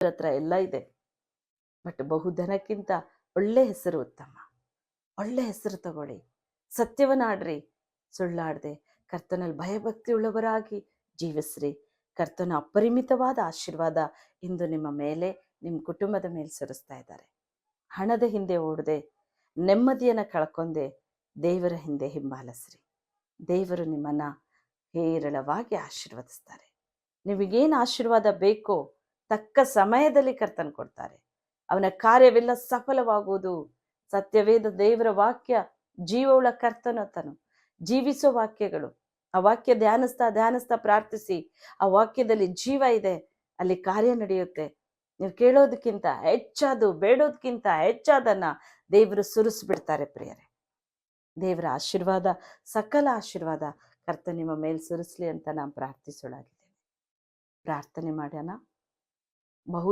ಹತ್ರ ಎಲ್ಲ ಇದೆ, ಬಟ್ ಬಹುಧನಕ್ಕಿಂತ ಒಳ್ಳೆ ಹೆಸರು ಉತ್ತಮ. ಒಳ್ಳೆ ಹೆಸರು ತಗೊಳ್ಳಿ, ಸತ್ಯವನ್ನಾಡ್ರಿ, ಸುಳ್ಳಾಡದೆ ಕರ್ತನಲ್ಲಿ ಭಯಭಕ್ತಿ ಉಳ್ಳವರಾಗಿ ಜೀವಿಸ್ರಿ. ಕರ್ತನ ಅಪರಿಮಿತವಾದ ಆಶೀರ್ವಾದ ಇಂದು ನಿಮ್ಮ ಮೇಲೆ, ನಿಮ್ಮ ಕುಟುಂಬದ ಮೇಲೆ ಸುರಿಸ್ತಾ ಇದ್ದಾರೆ. ಹಣದ ಹಿಂದೆ ಓಡದೆ, ನೆಮ್ಮದಿಯನ್ನು ಕಳ್ಕೊಂಡೆ ದೇವರ ಹಿಂದೆ ಹಿಂಬಾಲಿಸ್ರಿ. ದೇವರು ನಿಮ್ಮನ್ನು ಹೇರಳವಾಗಿ ಆಶೀರ್ವದಿಸ್ತಾರೆ. ನಿಮಗೇನು ಆಶೀರ್ವಾದ ಬೇಕೋ ತಕ್ಕ ಸಮಯದಲ್ಲಿ ಕರ್ತನ ಕೊಡ್ತಾರೆ. ಅವನ ಕಾರ್ಯವೆಲ್ಲ ಸಫಲವಾಗುವುದು. ಸತ್ಯವೇದ ದೇವರ ವಾಕ್ಯ ಜೀವವುಳ್ಳ ಕರ್ತನತನು, ಜೀವಿಸೋ ವಾಕ್ಯಗಳು. ಆ ವಾಕ್ಯ ಧ್ಯಾನಿಸ್ತಾ ಪ್ರಾರ್ಥಿಸಿ. ಆ ವಾಕ್ಯದಲ್ಲಿ ಜೀವ ಇದೆ, ಅಲ್ಲಿ ಕಾರ್ಯ ನಡೆಯುತ್ತೆ. ನೀವು ಕೇಳೋದಕ್ಕಿಂತ ಹೆಚ್ಚಾದು, ಬೇಡೋದಕ್ಕಿಂತ ಹೆಚ್ಚಾದನ್ನ ದೇವರು ಸುರಿಸ್ಬಿಡ್ತಾರೆ ಪ್ರಿಯರೇ. ದೇವರ ಆಶೀರ್ವಾದ, ಸಕಲ ಆಶೀರ್ವಾದ ಕರ್ತ ನಿಮ್ಮ ಮೇಲೆ ಸುರಿಸ್ಲಿ ಅಂತ ನಾನು ಪ್ರಾರ್ಥಿಸೋಳಾಗಿದ್ದೇನೆ. ಪ್ರಾರ್ಥನೆ ಮಾಡೋಣ. ಬಹು